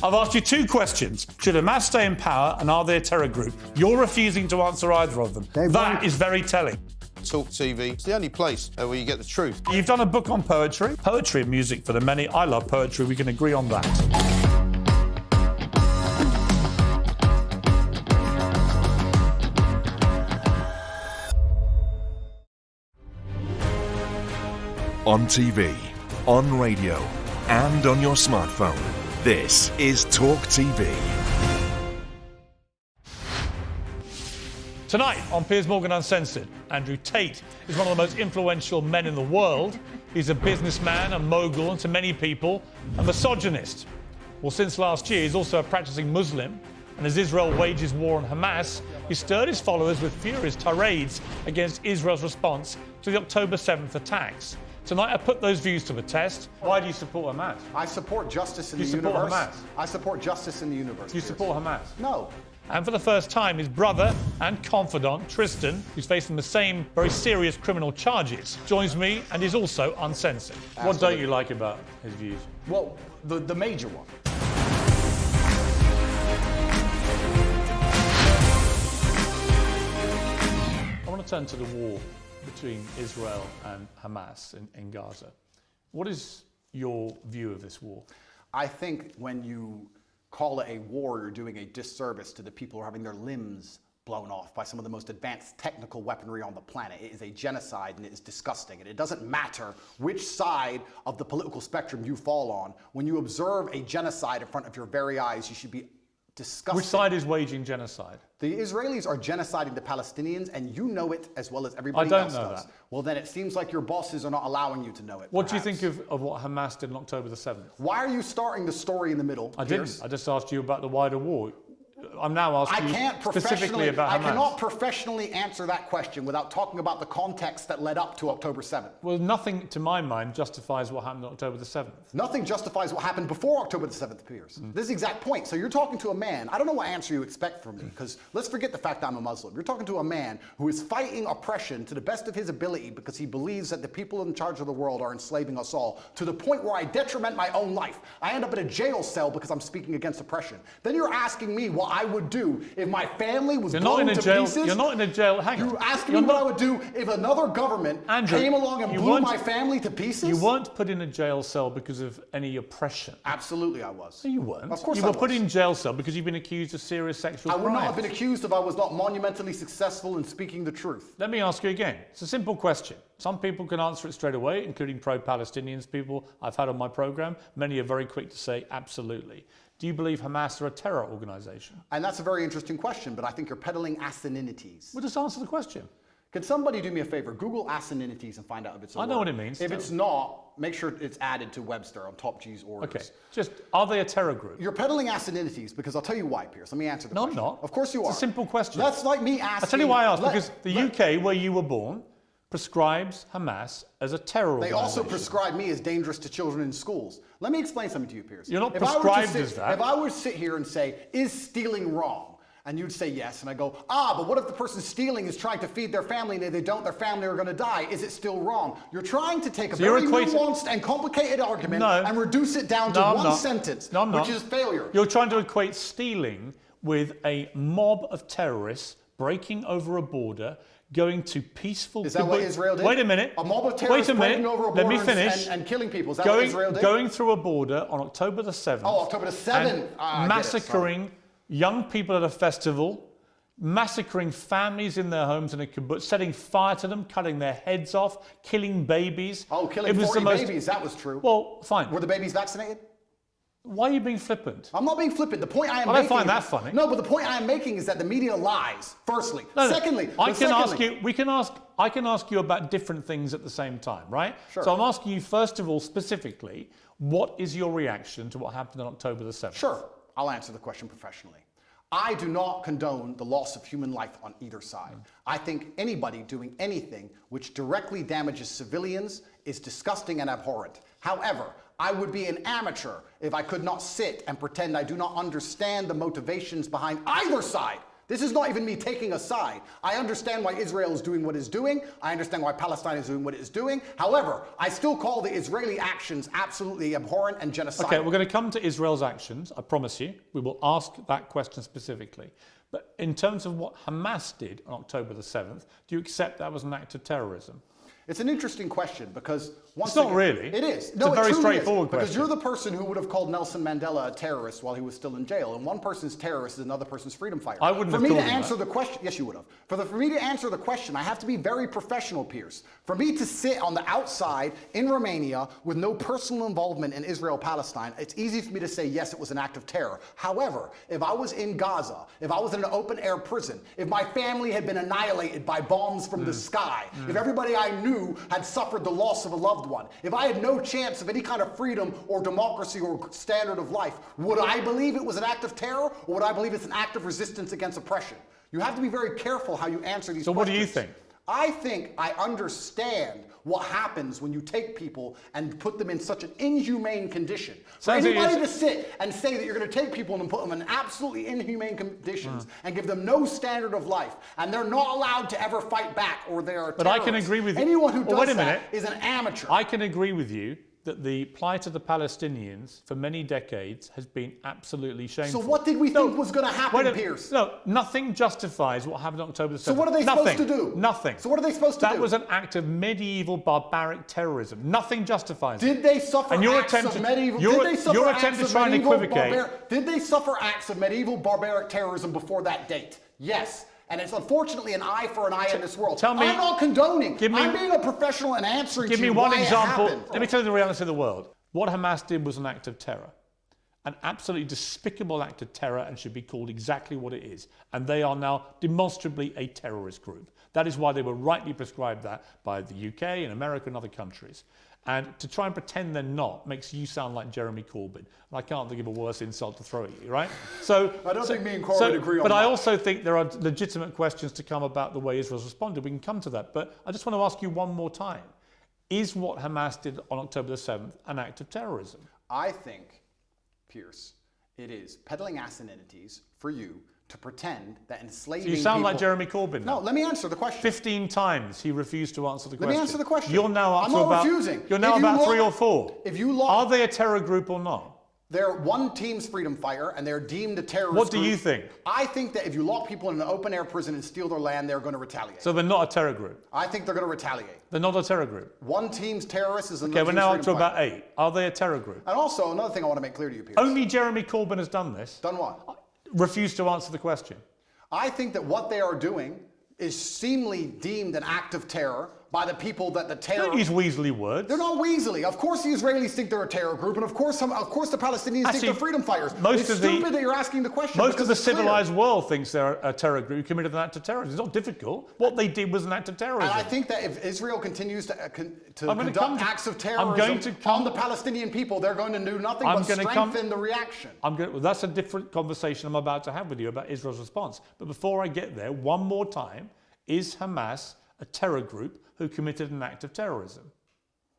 I've asked you two questions. Should Hamas stay in power and are they a terror group? You're refusing to answer either of them. That is very telling. TalkTV, it's the only place where you get the truth. You've done a book on poetry. Poetry and music for the many. I love poetry. We can agree on that. On TV, on radio, and on your smartphone. This is TalkTV. Tonight on Piers Morgan Uncensored, Andrew Tate is one of the most influential men in the world. He's a businessman, a mogul, and to many people, a misogynist. Well, since last year, he's also a practicing Muslim. And as Israel wages war on Hamas, he stirred his followers with furious tirades against Israel's response to the October 7th attacks. Tonight, I put those views to the test. Why do you support Hamas? I support justice in the universe. You support Hamas? I support justice in the universe. Do you support Hamas? No. And for the first time, his brother and confidant, Tristan, who's facing the same very serious criminal charges, joins me and is also uncensored. Absolutely. What don't you like about his views? Well, the major one. I want to turn to the war between Israel and Hamas in Gaza. What is your view of this war? I think when you call it a war, you're doing a disservice to the people who are having their limbs blown off by some of the most advanced technical weaponry on the planet. It is a genocide and it is disgusting. And it doesn't matter which side of the political spectrum you fall on. When you observe a genocide in front of your very eyes, you should be disgusted. Which side is waging genocide? The Israelis are genociding the Palestinians, and you know it as well as everybody else else does. I don't know that. Well, then it seems like your bosses are not allowing you to know it. What do you think of what Hamas did on October the 7th? Why are you starting the story in the middle, Piers? Didn't. I just asked you about the wider war. I'm now asking you specifically about Hamas. I cannot professionally answer that question without talking about the context that led up to October 7th. Well, nothing, to my mind, justifies what happened on October the 7th. Nothing justifies what happened before October the 7th, Piers. This is the exact point. So you're talking to a man, I don't know what answer you expect from me, because let's forget the fact I'm a Muslim. You're talking to a man who is fighting oppression to the best of his ability because he believes that the people in charge of the world are enslaving us all, to the point where I detriment my own life. I end up in a jail cell because I'm speaking against oppression. Then you're asking me what I would do if my family was blown to pieces. You're not in a jail. Hang on. You're asking me what I would do if another government came along and blew my family to pieces? You weren't put in a jail cell because of any oppression. Absolutely I was. No, you weren't. Of course you I were was. put in jail cell because you've been accused of serious sexual crimes. I would not have been accused if I was not monumentally successful in speaking the truth. Let me ask you again. It's a simple question. Some people can answer it straight away, including pro-Palestinians people I've had on my program. Many are very quick to say absolutely. Do you believe Hamas are a terror organization? And that's a very interesting question, but I think you're peddling asininities. Well, just answer the question. Could somebody do me a favor? Google asininities and find out if it's a word. I know what it means. If it's not, make sure it's added to Webster on Top G's orders. Okay. Just, are they a terror group? You're peddling asininities because I'll tell you why, Piers. Let me answer the question. No, I'm not. Of course you are. It's a simple question. That's like me asking... I'll tell you why I asked, because the UK, where you were born, prescribes Hamas as a terror organization. They also prescribe me as dangerous to children in schools. Let me explain something to you, Piers. You're not prescribed as that. If I were to sit here and say, is stealing wrong? And you'd say yes, and I go, but what if the person stealing is trying to feed their family, and if they don't, their family are going to die? Is it still wrong? You're trying to take a very nuanced and complicated argument and reduce it down to one sentence, which is failure. You're trying to equate stealing with a mob of terrorists breaking over a border, going to peaceful... Is that what Israel did? Wait a minute. A mob of terrorists breaking over a border and killing people. Is that what Israel did? Going through a border on October the 7th. Oh, October the 7th. Massacring young people at a festival, massacring families in their homes in a kibbutz, setting fire to them, cutting their heads off, killing babies. Oh, killing 40 babies. That was true. Well, fine. Were the babies vaccinated? Why are you being flippant? I'm not being flippant. The point I am making... I don't find that funny. No, but the point I am making is that the media lies, firstly. Secondly... I can ask you about different things at the same time, right? Sure. So I'm asking you, first of all, specifically, what is your reaction to what happened on October the 7th? Sure. I'll answer the question professionally. I do not condone the loss of human life on either side. I think anybody doing anything which directly damages civilians is disgusting and abhorrent. However, I would be an amateur if I could not sit and pretend I do not understand the motivations behind either side. This is not even me taking a side. I understand why Israel is doing what it's doing. I understand why Palestine is doing what it is doing. However, I still call the Israeli actions absolutely abhorrent and genocidal. Okay, we're going to come to Israel's actions, I promise you. We will ask that question specifically. But in terms of what Hamas did on October the 7th, do you accept that was an act of terrorism? It's an interesting question because once it's not really. It is. It's a very straightforward question. Because you're the person who would have called Nelson Mandela a terrorist while he was still in jail, and one person's terrorist is another person's freedom fighter. I wouldn't have called him that. For me to answer the question, yes, you would have. For me to answer the question, I have to be very professional, Piers. For me to sit on the outside in Romania with no personal involvement in Israel-Palestine, it's easy for me to say yes, it was an act of terror. However, if I was in Gaza, if I was in an open-air prison, if my family had been annihilated by bombs from the sky, if everybody I knew had suffered the loss of a loved one, if I had no chance of any kind of freedom or democracy or standard of life, would I believe it was an act of terror, or would I believe it's an act of resistance against oppression? You have to be very careful how you answer these questions. So what do you think? I think I understand what happens when you take people and put them in such an inhumane condition. For anybody to sit and say that you're going to take people and put them in absolutely inhumane conditions and give them no standard of life, and they're not allowed to ever fight back, or they are terrorists. But I can agree with you. Anyone who does that is an amateur. I can agree with you that the plight of the Palestinians for many decades has been absolutely shameful. So what did we think was going to happen, Piers? No, nothing justifies what happened on October the 7th. So what are they supposed to do? Nothing. So what are they supposed to do? That was an act of medieval barbaric terrorism. Nothing justifies it. Did they suffer acts of medieval? Your attempt to try and equivocate. Did they suffer acts of medieval barbaric terrorism before that date? Yes. And it's unfortunately an eye for an eye in this world. Tell me, I'm not condoning. I'm being a professional and answering give to you me one why example. it happened. Let me tell you the reality of the world. What Hamas did was an act of terror. An absolutely despicable act of terror, and should be called exactly what it is. And they are now demonstrably a terrorist group. That is why they were rightly prescribed that by the UK and America and other countries. And to try and pretend they're not makes you sound like Jeremy Corbyn. And I can't think of a worse insult to throw at you, right? So I don't think me and Corbyn agree on that. But I also think there are legitimate questions to come about the way Israel's responded. We can come to that. But I just want to ask you one more time. Is what Hamas did on October the 7th an act of terrorism? I think, Piers, it is peddling asininities for you to pretend that enslaving people... So you sound like Jeremy Corbyn now. No, let me answer the question. 15 times he refused to answer the question. Let me answer the question. You're now up I'm to not about... refusing. You're now about 3 or 4. If you look... Are they a terror group or not? They're one team's freedom fighter, and they're deemed a terrorist What do group. you think? I think that if you lock people in an open-air prison and steal their land, they're going to retaliate. So they're not a terror group? I think they're going to retaliate. They're not a terror group? One team's terrorist is another Okay, we're now up to fighter. about 8. Are they a terror group? And also, another thing I want to make clear to you, Piers. Only Jeremy Corbyn has done this. Done what? Refused to answer the question. I think that what they are doing is seemingly deemed an act of terror by the people that the terror... Don't use weaselly words. They're not weaselly. Of course the Israelis think they're a terror group, and of course the Palestinians think they're freedom fighters. It's stupid that you're asking the question. Most of the civilized world thinks they're a terror group who committed an act of terrorism. It's not difficult. What they did was an act of terrorism. And I think that if Israel continues to conduct acts of terrorism on the Palestinian people, they're going to do nothing but strengthen the reaction. Well, that's a different conversation I'm about to have with you about Israel's response. But before I get there, one more time, is Hamas a terror group who committed an act of terrorism?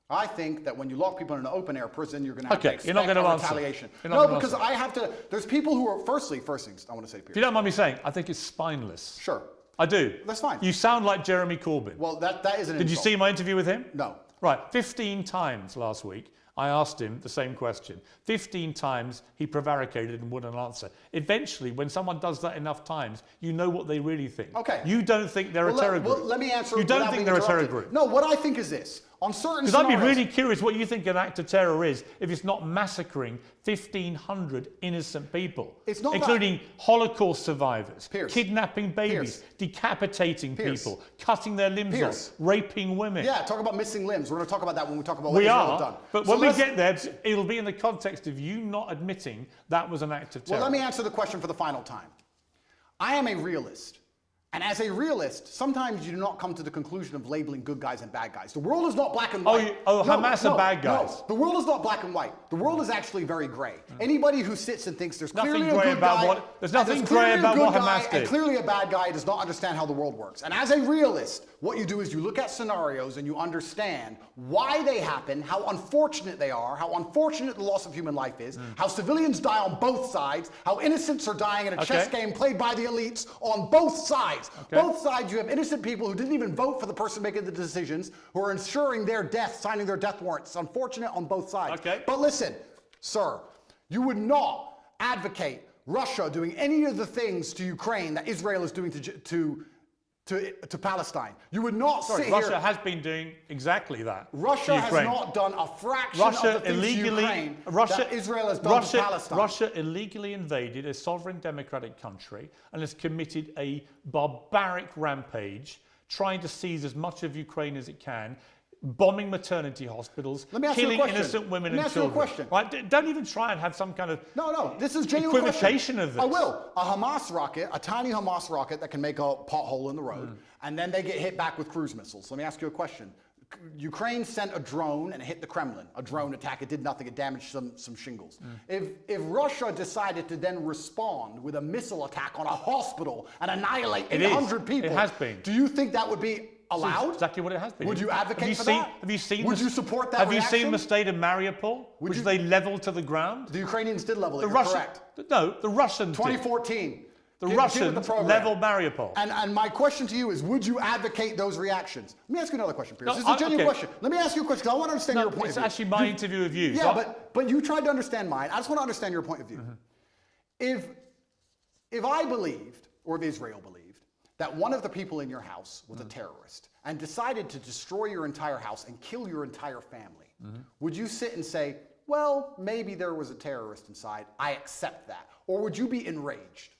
I think that when you lock people in an open-air prison, you're going to have to expect you're not going to answer. Retaliation. No, because I have to... There's people who are... First things I want to say, Piers. If you don't mind me saying, I think it's spineless. Sure. I do. That's fine. You sound like Jeremy Corbyn. Well, that is an insult. Did you see my interview with him? No. Right. 15 times last week, I asked him the same question. 15 times he prevaricated and wouldn't answer. Eventually, when someone does that enough times, you know what they really think. Okay. You don't think they're a terror group. Well, let me answer. You don't think they're a terror group. No, what I think is this. On certain Because I'd be really curious what you think an act of terror is if it's not massacring 1,500 innocent people, including Holocaust survivors, kidnapping babies, decapitating people, cutting their limbs off, raping women. Yeah, talk about missing limbs. We're going to talk about that when we talk about what Israel have done. But when we get there, it'll be in the context of you not admitting that was an act of terror. Well, let me answer the question for the final time. I am a realist. And as a realist, sometimes you do not come to the conclusion of labeling good guys and bad guys. The world is not black and white. Hamas are bad guys. No, the world is not black and white. The world is actually very gray. Anybody who sits and thinks there's clearly a good guy, there's nothing grey about what Hamas did. And clearly a bad guy does not understand how the world works. And as a realist, what you do is you look at scenarios and you understand why they happen, how unfortunate they are, how unfortunate the loss of human life is, how civilians die on both sides, how innocents are dying in a chess game played by the elites on both sides. Both sides, you have innocent people who didn't even vote for the person making the decisions, who are ensuring their death, signing their death warrants. It's unfortunate on both sides. But listen, sir, you would not advocate Russia doing any of the things to Ukraine that Israel is doing to Palestine. You would not sit here. Russia has been doing exactly that. Russia has not done a fraction of the things to Ukraine that Israel has done to Palestine. Russia illegally invaded a sovereign democratic country and has committed a barbaric rampage, trying to seize as much of Ukraine as it can, bombing maternity hospitals, killing innocent women and children. Let me ask you a question. Right? Don't even try and have some kind of this is genuine equivocation of this. I will. A Hamas rocket, a tiny Hamas rocket that can make a pothole in the road, and then they get hit back with cruise missiles. Let me ask you a question. Ukraine sent a drone and it hit the Kremlin. A drone attack. It did nothing. It damaged some shingles. If Russia decided to then respond with a missile attack on a hospital and annihilate 800 people, it has been. Do you think that would be allowed? That's exactly what it has been. Would you advocate for that? Have you seen? Would you support that? Have you seen the state of Mariupol, which they leveled to the ground? The Ukrainians did level it. You're correct. No, the Russians. 2014. The Russians leveled Mariupol. And my question to you is, would you advocate those reactions? Let me ask you another question, Piers. This is a genuine question. Let me ask you a question, because I want to understand your point of view. It's actually my interview of you. Yeah, but you tried to understand mine. I just want to understand your point of view. If I believed, or if Israel believed, that one of the people in your house was a terrorist and decided to destroy your entire house and kill your entire family, would you sit and say, well, maybe there was a terrorist inside, I accept that? Or would you be enraged?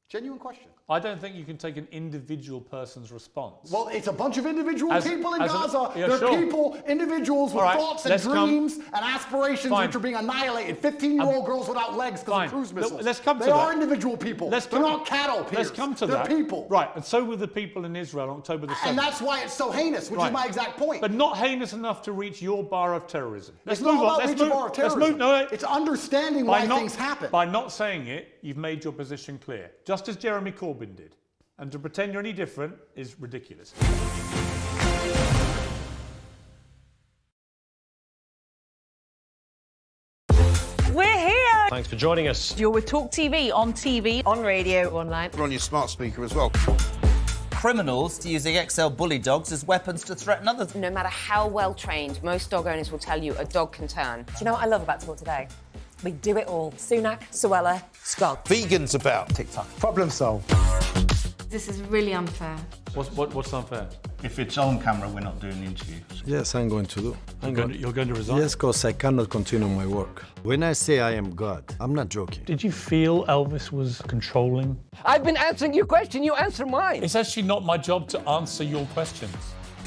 Genuine question. I don't think you can take an individual person's response. Well, it's a bunch of individual people in Gaza. They're people, individuals with thoughts and dreams and aspirations which are being annihilated. 15-year-old girls without legs because of cruise missiles. Let's come to they that. Are individual people. They're not cattle, Piers. Let's come to that. They're people. Right, and so were the people in Israel on October the 7th. And that's why it's so heinous, which is my exact point. But not heinous enough to reach your bar of terrorism. It's not about reaching bar of terrorism. It's understanding why things happen. By not saying it, you've made your position clear. Just as Jeremy Corbyn did. And to pretend you're any different is ridiculous. We're here! Thanks for joining us. You're with TalkTV, on TV, on radio, online. We're on your smart speaker as well. Criminals using XL bully dogs as weapons to threaten others. No matter how well trained, most dog owners will tell you a dog can turn. Do you know what I love about Talk Today? We do it all. Sunak, Suella, Scott. Vegans about. TikTok. Problem solved. This is really unfair. What's unfair? If it's on camera, we're not doing the interview. Yes, I'm going to do. You're going to resign? Yes, because I cannot continue my work. When I say I am God, I'm not joking. Did you feel Elvis was controlling? I've been answering your question, you answer mine. It's actually not my job to answer your questions.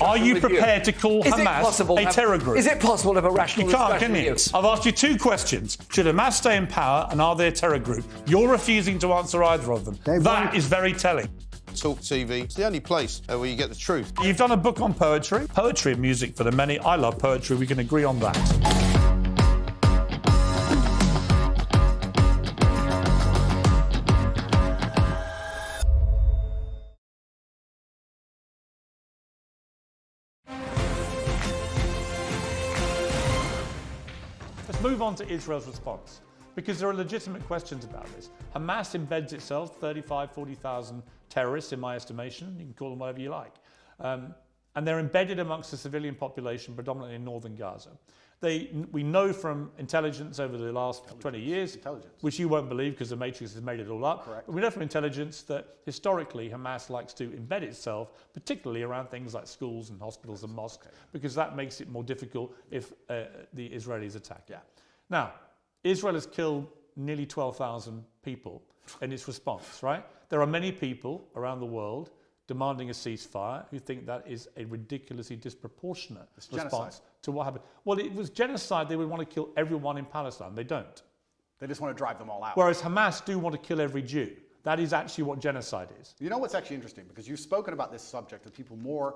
Are you prepared to call Hamas a terror group? Is it possible to have a rational discussion with you? I've asked you two questions. Should Hamas stay in power and are they a terror group? You're refusing to answer either of them. That is very telling. TalkTV. It's the only place where you get the truth. You've done a book on poetry. Poetry and music for the many. I love poetry. We can agree on that. Let's move on to Israel's response, because there are legitimate questions about this. Hamas embeds itself, 35, 40,000 terrorists in my estimation. You can call them whatever you like. And they're embedded amongst the civilian population, predominantly in northern Gaza. We know from intelligence over the last 20 years, which you won't believe because the Matrix has made it all up. Correct. We know from intelligence that historically Hamas likes to embed itself, particularly around things like schools and hospitals and mosques, because that makes it more difficult if the Israelis attack. Yeah. Now, Israel has killed nearly 12,000 people in its response, right? There are many people around the world demanding a ceasefire who think that is a ridiculously disproportionate response to what happened. Well, it was genocide. They would want to kill everyone in Palestine. They don't. They just want to drive them all out. Whereas Hamas do want to kill every Jew. That is actually what genocide is. You know what's actually interesting? Because you've spoken about this subject with people more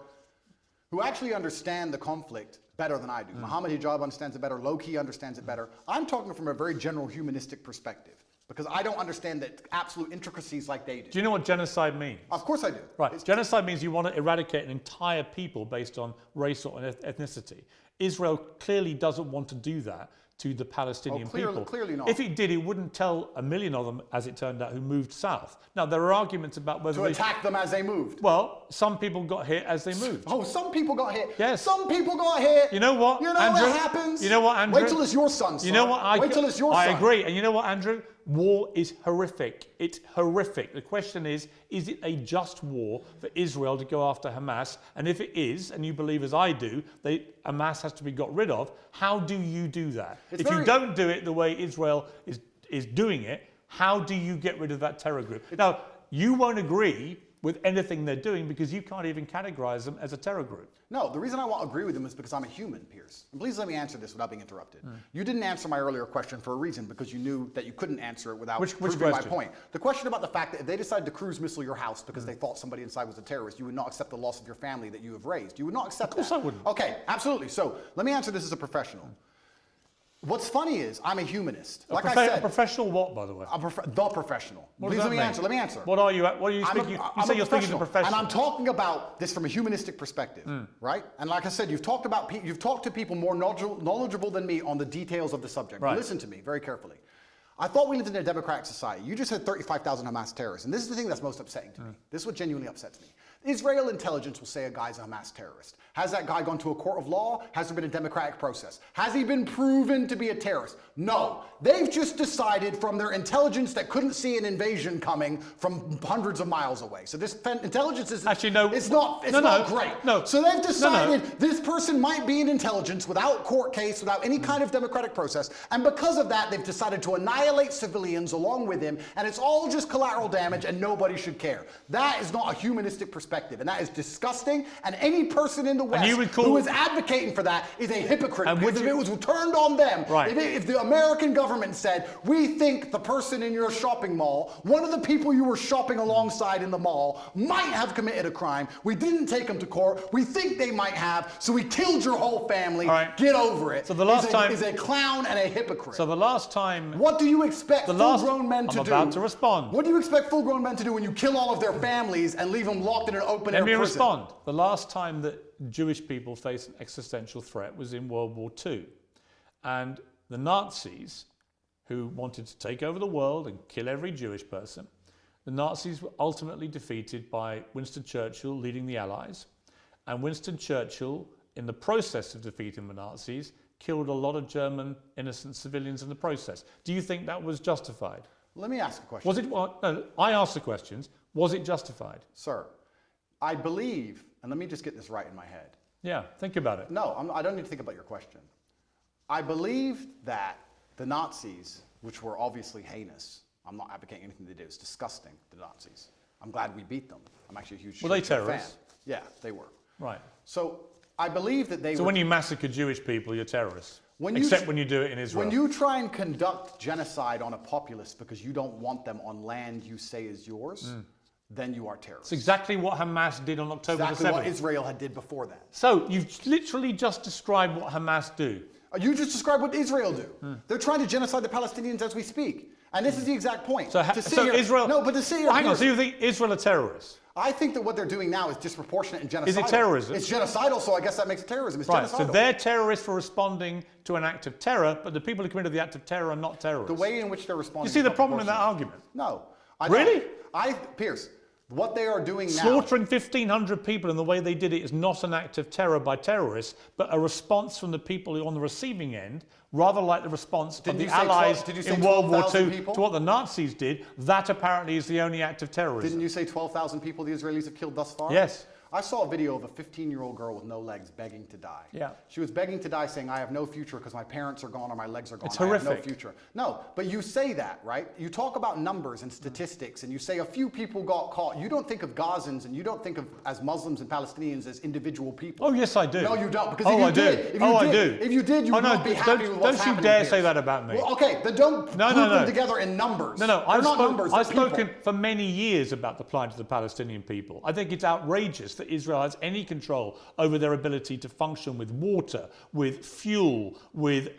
who actually understand the conflict better than I do. Muhammad Hijab understands it better. Low-key understands it better. I'm talking from a very general humanistic perspective because I don't understand the absolute intricacies like they do. Do you know what genocide means? Of course I do. Right. Genocide means you want to eradicate an entire people based on race or ethnicity. Israel clearly doesn't want to do that to the Palestinian people. Clearly not. If it did, it wouldn't tell 1 million of them, as it turned out, who moved south. Now, there are arguments about whether to attack them as they moved. Well, some people got hit as they moved. Oh, some people got hit. Yes. Some people got hit. You know what, You know Andrew? what happens? You know what, Andrew? Wait till it's your son, son. You know what? Wait till it's your son. I agree. And you know what, Andrew? War is horrific. It's horrific. The question is it a just war for Israel to go after Hamas? And if it is, and you believe as I do, Hamas has to be got rid of, how do you do that? If you don't do it the way Israel is doing it, how do you get rid of that terror group? Now, you won't agree with anything they're doing because you can't even categorize them as a terror group. No, the reason I won't agree with them is because I'm a human, Piers. And please let me answer this without being interrupted. You didn't answer my earlier question for a reason because you knew that you couldn't answer it without proving my point. The question about the fact that if they decided to cruise missile your house because they thought somebody inside was a terrorist, you would not accept the loss of your family that you have raised. You would not accept that. Of course I wouldn't. Okay, absolutely. So let me answer this as a professional. What's funny is I'm a humanist. Like I said, a professional what, by the way? The professional. Please let me answer. Let me answer. What are you? What are you speaking? You say you're speaking to a professional. And I'm talking about this from a humanistic perspective, right? And like I said, you've talked to people more knowledgeable than me on the details of the subject. Right. Listen to me very carefully. I thought we lived in a democratic society. You just said 35,000 Hamas terrorists, and this is the thing that's most upsetting to me. This is what genuinely upsets me. Israel intelligence will say a guy's a Hamas terrorist. Has that guy gone to a court of law? Has there been a democratic process? Has he been proven to be a terrorist? No. They've just decided from their intelligence that couldn't see an invasion coming from hundreds of miles away. So this intelligence is actually no. It's not great. No. So they've decided this person might be in intelligence without court case, without any kind of democratic process, and because of that, they've decided to annihilate civilians along with him, and it's all just collateral damage, and nobody should care. That is not a humanistic perspective, and that is disgusting. And any person in the West who is advocating for that is a hypocrite. And because if it was turned on them, if the American government said, we think the person in your shopping mall, one of the people you were shopping alongside in the mall, might have committed a crime. We didn't take them to court. We think they might have, so we killed your whole family. Get over it. So the last time is a clown and a hypocrite. So the last time. What do you expect full-grown men to do? I'm about to respond. What do you expect full-grown men to do when you kill all of their families and leave them locked in an open-air prison? Let me respond. The last time that Jewish people faced an existential threat was in World War II. And the Nazis, who wanted to take over the world and kill every Jewish person, the Nazis were ultimately defeated by Winston Churchill leading the Allies. And Winston Churchill, in the process of defeating the Nazis, killed a lot of German innocent civilians in the process. Do you think that was justified? Let me ask a question. Was it? No, I asked the questions. Was it justified? Sir, I believe, and let me just get this right in my head. Yeah, think about it. No, I don't need to think about your question. I believe that the Nazis, which were obviously heinous, I'm not advocating anything they did, it's disgusting, the Nazis. I'm glad we beat them. I'm actually a huge Were they fan. terrorists? Yeah, they were. Right. So I believe that they So were... when you massacre Jewish people, you're terrorists? Except when you do it in Israel. When you try and conduct genocide on a populace because you don't want them on land you say is yours, then you are terrorists. It's exactly what Hamas did on October the 7th. Exactly what Israel did before that. So you've literally just described what Hamas do. You just described what Israel do. They're trying to genocide the Palestinians as we speak. And this is the exact point. So Israel... No, but to sit here... Hang on, so you think Israel are terrorists? I think that what they're doing now is disproportionate and genocidal. Is it terrorism? It's genocidal, so I guess that makes it terrorism. It's right, genocidal. so they're terrorists for responding to an act of terror, but the people who committed the act of terror are not terrorists. The way in which they're responding... You see the problem in that argument? No. Really? Piers, what they are doing now... Slaughtering 1,500 people in the way they did it is not an act of terror by terrorists, but a response from the people who are on the receiving end, rather like the response of the Allies in World War II to what the Nazis did. That apparently is the only act of terrorism. Didn't you say 12,000 people the Israelis have killed thus far? Yes. I saw a video of a 15-year-old girl with no legs begging to die. Yeah. She was begging to die saying, I have no future because my parents are gone or my legs are gone. It's I horrific. have no future. No, but you say that, right? You talk about numbers and statistics and you say a few people got caught. You don't think of Gazans and you don't think of as Muslims and Palestinians as individual people. Oh, yes, I do. No, you don't. Because Oh, if I you do. did, Oh, I do. If you did, you would not be happy with what's happening. Don't you dare say that about me. Well, okay, then don't group them together in numbers. No, They're not numbers, I've they're people. spoken for many years about the plight of the Palestinian people. I think it's outrageous that Israel has any control over their ability to function with water, with fuel, with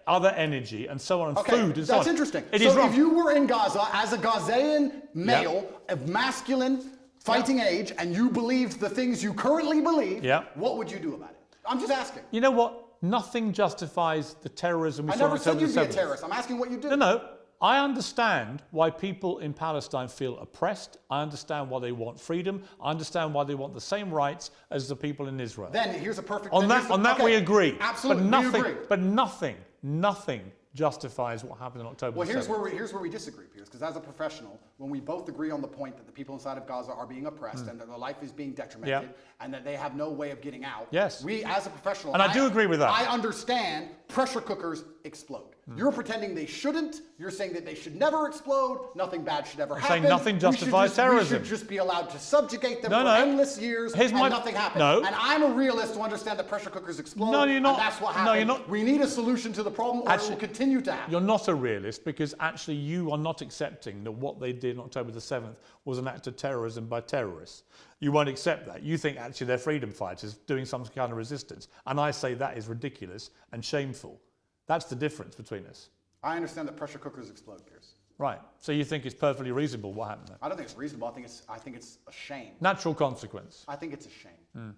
other energy, and so on, and food and so on. That's interesting. It so is wrong. if you were in Gaza as a Gazan male of masculine fighting age and you believed the things you currently believe, what would you do about it? I'm just asking. You know what? Nothing justifies the terrorism we I saw on never said October you'd be a 7th. terrorist. I'm asking what you do. No. I understand why people in Palestine feel oppressed. I understand why they want freedom. I understand why they want the same rights as the people in Israel. Then here's a perfect... On that we agree. Absolutely, we agree. But nothing justifies what happened on October 7th. Well, here's where we disagree, Piers, because as a professional, when we both agree on the point that the people inside of Gaza are being oppressed and that their life is being detrimented and that they have no way of getting out, we, as a professional... And I do agree with that. I understand pressure cookers explode. You're pretending they shouldn't. You're saying that they should never explode. Nothing bad should ever happen. Saying nothing justifies terrorism. We should just be allowed to subjugate them for endless years and nothing happens. And I'm a realist to understand that pressure cookers explode. No, you're not. And that's what happened. No, you're not. We need a solution to the problem or it will continue to happen. You're not a realist because actually you are not accepting that what they did on October the 7th was an act of terrorism by terrorists. You won't accept that. You think actually they're freedom fighters doing some kind of resistance. And I say that is ridiculous and shameful. That's the difference between us. I understand that pressure cookers explode, Piers. Right. So you think it's perfectly reasonable what happened there? I don't think it's reasonable. I think it's a shame. Natural consequence. I think it's a shame.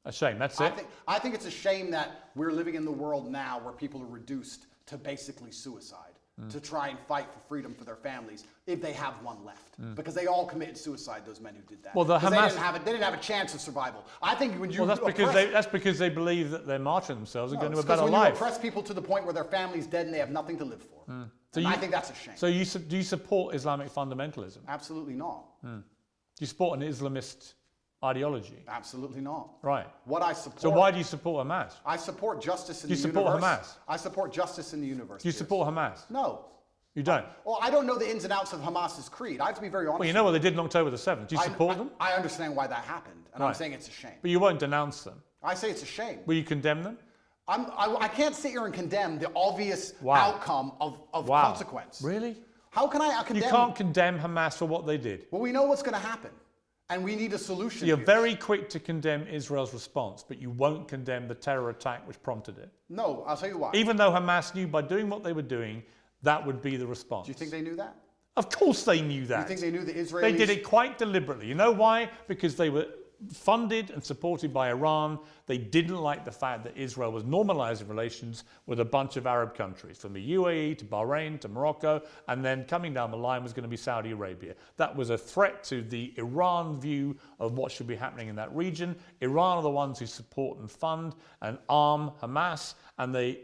A shame. That's it. I think it's a shame that we're living in the world now where people are reduced to basically suicide to try and fight for freedom for their families if they have one left, because they all committed suicide. Those men who did that. Well, the Hamas... they didn't have a chance of survival. I think when you that's because they believe that they're martyring themselves and going to a better when life. you oppress people to the point where their family's dead and they have nothing to live for. I think that's a shame. So do you support Islamic fundamentalism? Absolutely not. Do you support an Islamist ideology? Absolutely not. Right. What I support... So why do you support Hamas? I support justice in the universe. Do you support Hamas? I support justice in the universe. Do you support Hamas? No. You don't? Well, I don't know the ins and outs of Hamas's creed. I have to be very honest. Well, you know what they did on October the 7th. Do you support them? I understand why that happened, and I'm saying it's a shame. But you won't denounce them? I say it's a shame. Will you condemn them? I can't sit here and condemn the obvious outcome of consequence. Really? How can I condemn? You can't condemn Hamas for what they did. Well, we know what's going to happen, and we need a solution. So you're very quick to condemn Israel's response, but you won't condemn the terror attack which prompted it. No, I'll tell you why. Even though Hamas knew by doing what they were doing, that would be the response. Do you think they knew that? Of course they knew that. You think they knew the Israelis? They did it quite deliberately. You know why? Because they were funded and supported by Iran. They didn't like the fact that Israel was normalizing relations with a bunch of Arab countries, from the UAE to Bahrain to Morocco, and then coming down the line was going to be Saudi Arabia. That was a threat to the Iran view of what should be happening in that region. Iran are the ones who support and fund and arm Hamas, and they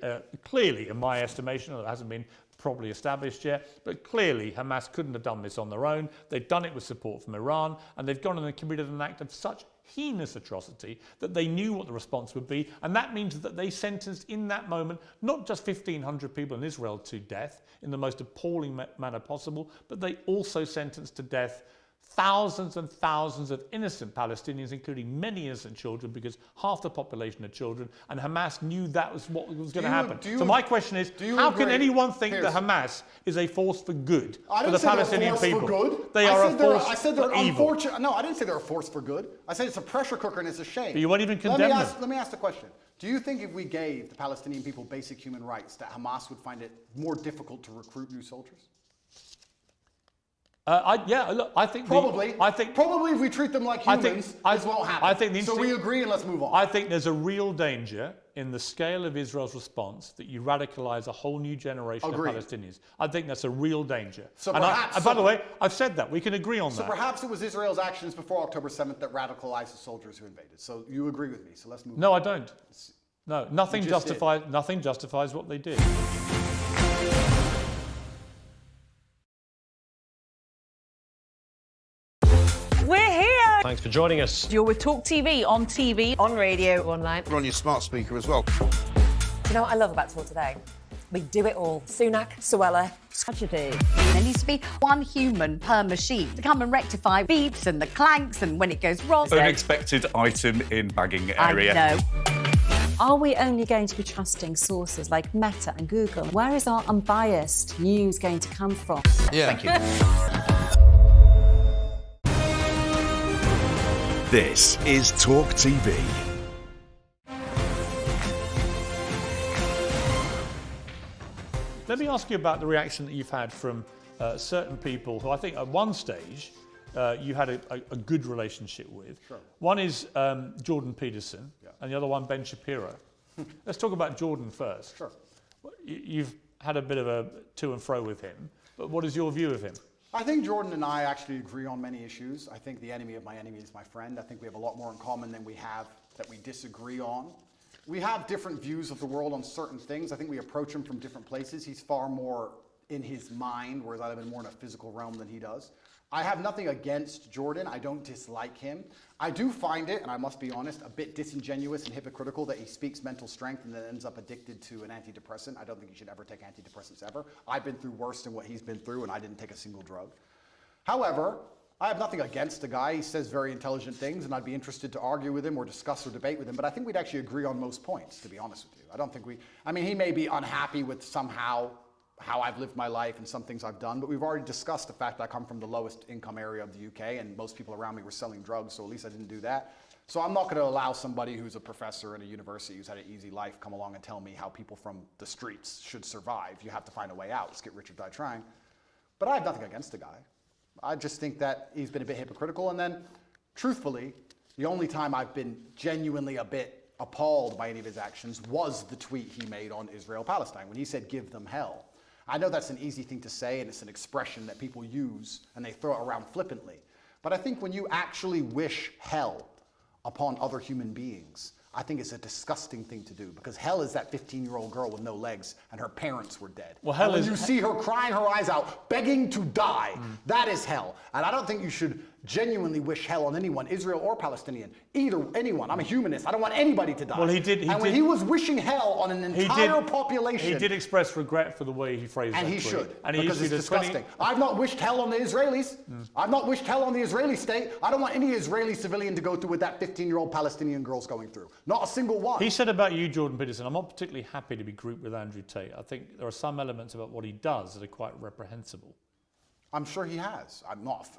clearly, in my estimation, it hasn't been properly established yet, but clearly Hamas couldn't have done this on their own. They've done it with support from Iran, and they've gone and committed an act of such heinous atrocity that they knew what the response would be, and that means that they sentenced in that moment not just 1,500 people in Israel to death in the most appalling manner possible, but they also sentenced to death thousands and thousands of innocent Palestinians, including many innocent children, because half the population are children, and Hamas knew that was what was going to happen. So my question is, how can anyone think that Hamas is a force for good for the Palestinian people? They are a force for evil. No, I didn't say they're a force for good. I said it's a pressure cooker and it's a shame. But you won't even condemn them. Let me ask the question. Do you think if we gave the Palestinian people basic human rights, that Hamas would find it more difficult to recruit new soldiers? I think probably if we treat them like humans, this won't happen. So we agree and let's move on. I think there's a real danger in the scale of Israel's response that you radicalize a whole new generation of Palestinians. I think that's a real danger. So by the way, I've said that. We can agree on that. So perhaps it was Israel's actions before October 7th that radicalized the soldiers who invaded. So you agree with me. So let's move on. No, I don't. No, nothing justifies what they did. We're here! Thanks for joining us. You're with Talk TV, on TV, On radio, online. We're on your smart speaker as well. Do you know what I love about Talk Today? We do it all. Sunak, Suella, tragedy. There needs to be one human per machine to come and rectify beeps and the clanks and when it goes wrong. Unexpected item in bagging area. I know. Are we only going to be trusting sources like Meta and Google? Where is our unbiased news going to come from? Yeah. Thank you. This is Talk TV. Let me ask you about the reaction that you've had from certain people who I think at one stage you had a good relationship with. Sure. One is Jordan Peterson, and the other one Ben Shapiro. Let's talk about Jordan first. Sure. You've had a bit of a to and fro with him, but what is your view of him? I think Jordan and I actually agree on many issues. I think the enemy of my enemy is my friend. I think we have a lot more in common than we have that we disagree on. We have different views of the world on certain things. I think we approach him from different places. He's far more in his mind, whereas I live in more in a physical realm than he does. I have nothing against Jordan. I don't dislike him. I do find it, and I must be honest, a bit disingenuous and hypocritical that he speaks mental strength and then ends up addicted to an antidepressant. I don't think he should ever take antidepressants ever. I've been through worse than what he's been through, and I didn't take a single drug. However, I have nothing against the guy. He says very intelligent things, and I'd be interested to argue with him or discuss or debate with him, but I think we'd actually agree on most points, to be honest with you. I don't think he may be unhappy with somehow how I've lived my life and some things I've done, but we've already discussed the fact that I come from the lowest income area of the UK, and most people around me were selling drugs, so at least I didn't do that. So I'm not going to allow somebody who's a professor in a university who's had an easy life come along and tell me how people from the streets should survive. You have to find a way out. Let's get rich or die trying. But I have nothing against the guy. I just think that he's been a bit hypocritical. And then, truthfully, the only time I've been genuinely a bit appalled by any of his actions was the tweet he made on Israel-Palestine when he said, "Give them hell." I know that's an easy thing to say, and it's an expression that people use, and they throw it around flippantly. But I think when you actually wish hell upon other human beings, I think it's a disgusting thing to do, because hell is that 15-year-old girl with no legs and her parents were dead. Well, hell and is... when you see her crying her eyes out, begging to die, that is hell. And I don't think you should genuinely wish hell on anyone, Israel or Palestinian, anyone. I'm a humanist. I don't want anybody to die. Well, he did. When he was wishing hell on an entire population, he did express regret for the way he phrased that. And he tweet. should, and he because it's disgusting. I've not wished hell on the Israelis. I've not wished hell on the Israeli state. I don't want any Israeli civilian to go through what that 15-year-old Palestinian girl's going through. Not a single one. He said about you, Jordan Peterson, I'm not particularly happy to be grouped with Andrew Tate. I think there are some elements about what he does that are quite reprehensible. I'm sure he has.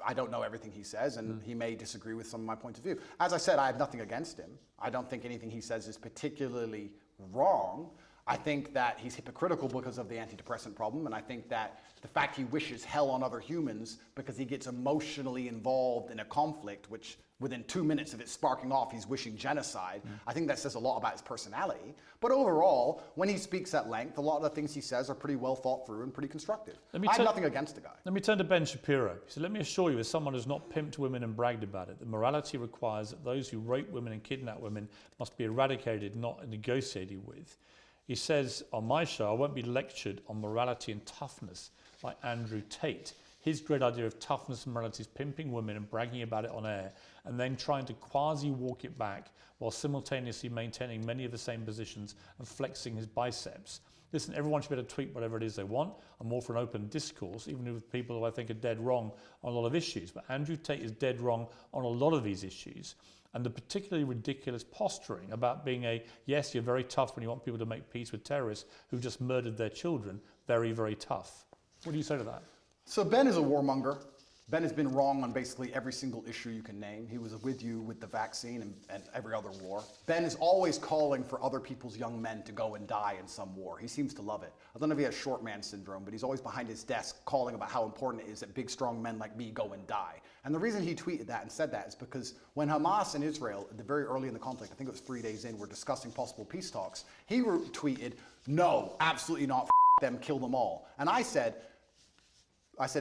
I don't know everything he says, and he may disagree with some of my point of view. As I said, I have nothing against him. I don't think anything he says is particularly wrong. I think that he's hypocritical because of the antidepressant problem, and I think that the fact he wishes hell on other humans because he gets emotionally involved in a conflict, which within 2 minutes of it sparking off, he's wishing genocide. I think that says a lot about his personality. But overall, when he speaks at length, a lot of the things he says are pretty well thought through and pretty constructive. I have nothing against the guy. Let me turn to Ben Shapiro. He said, "Let me assure you, as someone who's not pimped women and bragged about it, that morality requires that those who rape women and kidnap women must be eradicated, not negotiated with." He says, on my show, I won't be lectured on morality and toughness by Andrew Tate. His great idea of toughness and morality is pimping women and bragging about it on air, and then trying to quasi-walk it back while simultaneously maintaining many of the same positions and flexing his biceps. Listen, everyone should be able to tweet whatever it is they want. I'm all for an open discourse, even with people who I think are dead wrong on a lot of issues. But Andrew Tate is dead wrong on a lot of these issues. And the particularly ridiculous posturing about being yes, you're very tough when you want people to make peace with terrorists who've just murdered their children, very, very tough. What do you say to that? So Ben is a warmonger. Ben has been wrong on basically every single issue you can name. He was with you with the vaccine and every other war. Ben is always calling for other people's young men to go and die in some war. He seems to love it. I don't know if he has short man syndrome, but he's always behind his desk calling about how important it is that big, strong men like me go and die. And the reason he tweeted that and said that is because when Hamas and Israel, at the very early in the conflict, I think it was 3 days in, were discussing possible peace talks, he tweeted, "No, absolutely not, them, kill them all." And I said,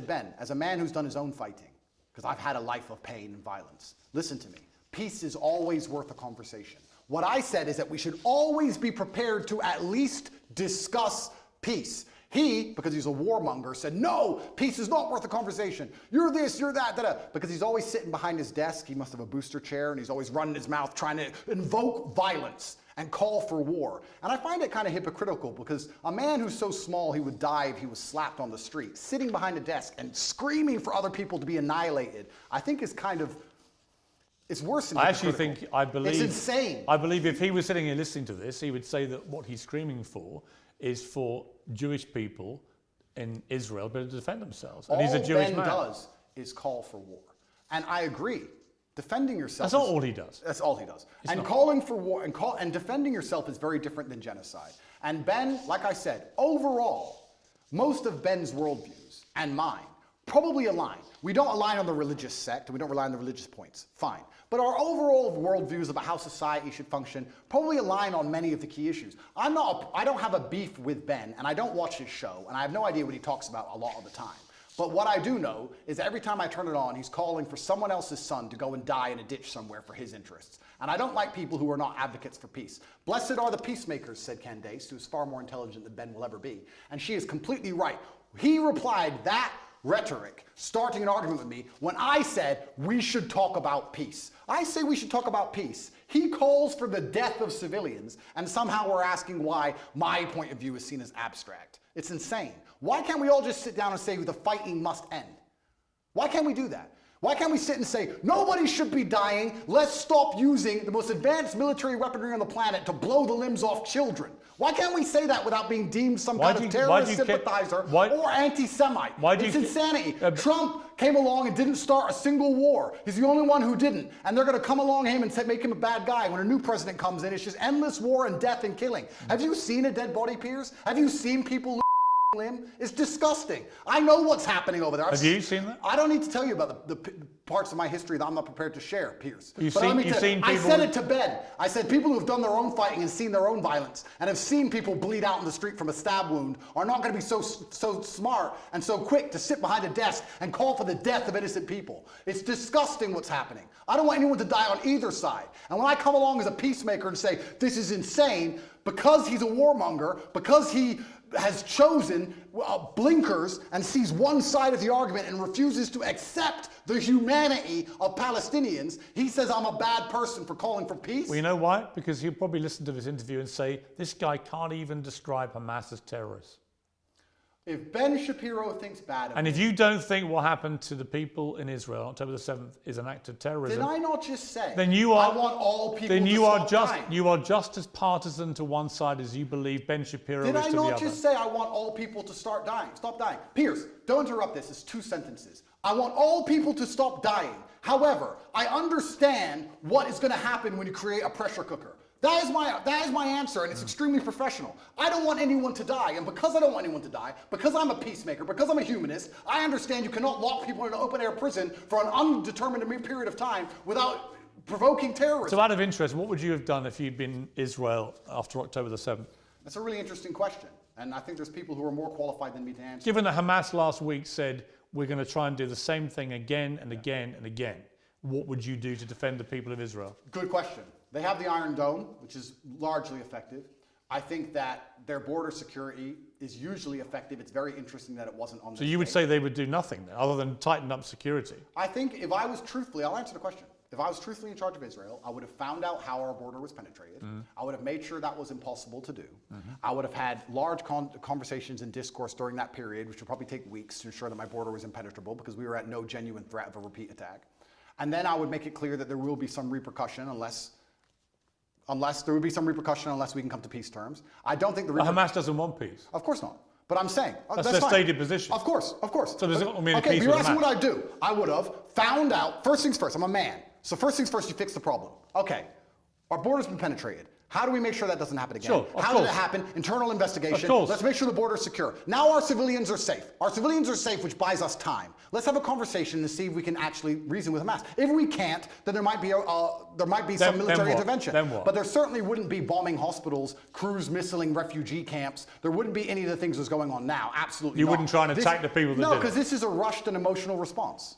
Ben, as a man who's done his own fighting, because I've had a life of pain and violence, listen to me. Peace is always worth a conversation. What I said is that we should always be prepared to at least discuss peace. He, because he's a warmonger, said, no, peace is not worth a conversation. You're this, you're that, da-da. Because he's always sitting behind his desk. He must have a booster chair, and he's always running his mouth trying to invoke violence and call for war. And I find it kind of hypocritical because a man who's so small he would die if he was slapped on the street, sitting behind a desk and screaming for other people to be annihilated, I think is kind of, it's worse than hypocritical. I believe... It's insane. I believe if he was sitting here listening to this, he would say that what he's screaming for is for Jewish people in Israel to be able to defend themselves. And he's a Jewish man. All Ben does is call for war. And I agree. Defending yourself. That's not all he does. That's all he does. It's and not. Calling for war and defending yourself is very different than genocide. And Ben, like I said, overall, most of Ben's worldviews and mine probably align. We don't align on the religious sect, and we don't rely on the religious points. Fine. But our overall worldviews about how society should function probably align on many of the key issues. I don't have a beef with Ben, and I don't watch his show, and I have no idea what he talks about a lot of the time. But what I do know is that every time I turn it on, he's calling for someone else's son to go and die in a ditch somewhere for his interests. And I don't like people who are not advocates for peace. Blessed are the peacemakers, said Candace, who is far more intelligent than Ben will ever be. And she is completely right. He replied that rhetoric, starting an argument with me, when I said we should talk about peace. I say we should talk about peace. He calls for the death of civilians, and somehow we're asking why my point of view is seen as abstract. It's insane. Why can't we all just sit down and say the fighting must end? Why can't we do that? Why can't we sit and say, nobody should be dying, let's stop using the most advanced military weaponry on the planet to blow the limbs off children? Why can't we say that without being deemed some kind of terrorist sympathizer or anti-Semite? It's insanity. Trump came along and didn't start a single war. He's the only one who didn't. And they're going to come along him and make him a bad guy. When a new president comes in, it's just endless war and death and killing. Have you seen a dead body, Piers? Have you seen people lose limb? It's disgusting. I know what's happening over there. Have you seen that? I don't need to tell you about the parts of my history that I'm not prepared to share, Piers. You've seen people... I said it to Ben. I said people who have done their own fighting and seen their own violence and have seen people bleed out in the street from a stab wound are not going to be so smart and so quick to sit behind a desk and call for the death of innocent people. It's disgusting what's happening. I don't want anyone to die on either side. And when I come along as a peacemaker and say, this is insane, because he's a warmonger, because he has chosen blinkers and sees one side of the argument and refuses to accept the humanity of Palestinians, he says I'm a bad person for calling for peace. Well, you know why? Because he'll probably listen to this interview and say, this guy can't even describe Hamas as terrorists. If Ben Shapiro thinks bad of And if you don't think what happened to the people in Israel on October the 7th is an act of terrorism... Did I not just say, then you are, I want all people then to you stop are just dying? You are just as partisan to one side as you believe Ben Shapiro is to the other. Did I not just say I want all people to stop dying? Piers, don't interrupt this. It's 2 sentences. I want all people to stop dying. However, I understand what is going to happen when you create a pressure cooker. That is my answer, and it's extremely professional. I don't want anyone to die, and because I don't want anyone to die, because I'm a peacemaker, because I'm a humanist, I understand you cannot lock people in an open-air prison for an undetermined period of time without provoking terrorism. So out of interest, what would you have done if you'd been Israel after October the 7th? That's a really interesting question, and I think there's people who are more qualified than me to answer. Given that Hamas last week said, we're going to try and do the same thing again and again and again, what would you do to defend the people of Israel? Good question. They have the Iron Dome, which is largely effective. I think that their border security is usually effective. It's very interesting that it wasn't on this So you would say they would do nothing then, other than tighten up security? I think if I was truthfully, I'll answer the question. If I was truthfully in charge of Israel, I would have found out how our border was penetrated. I would have made sure that was impossible to do. I would have had large conversations and discourse during that period, which would probably take weeks to ensure that my border was impenetrable because we were at no genuine threat of a repeat attack. And then I would make it clear that there will be some repercussion unless we can come to peace terms. I don't think Hamas doesn't want peace. Of course not. But I'm saying that's their fine. stated position. Of course. So does it mean okay, peace but you're with asking Hamas? what I'd do. I would have found out. First things first. I'm a man. So first things first, you fix the problem. Okay, our border's been penetrated. How do we make sure that doesn't happen again? Sure, How did it happen? Internal investigation. Of course. Let's make sure the border's secure. Now our civilians are safe. Our civilians are safe, which buys us time. Let's have a conversation and see if we can actually reason with Hamas. If we can't, then there might be some military intervention. Then what? But there certainly wouldn't be bombing hospitals, cruise missiling refugee camps. There wouldn't be any of the things that's going on now. Absolutely You not. wouldn't try and attack the people that did it? No, because this is a rushed and emotional response.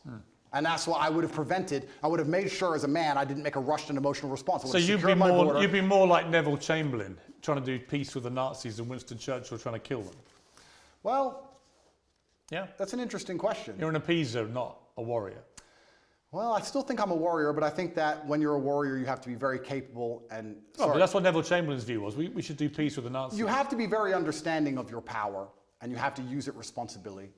And that's what I would have prevented. I would have made sure as a man I didn't make a rushed and emotional response. So you'd be more like Neville Chamberlain, trying to do peace with the Nazis and Winston Churchill trying to kill them. Well, yeah, that's an interesting question. You're an appeaser, not a warrior. Well, I still think I'm a warrior, but I think that when you're a warrior, you have to be very capable and... But that's what Neville Chamberlain's view was. We should do peace with the Nazis. You have to be very understanding of your power, and you have to use it responsibly.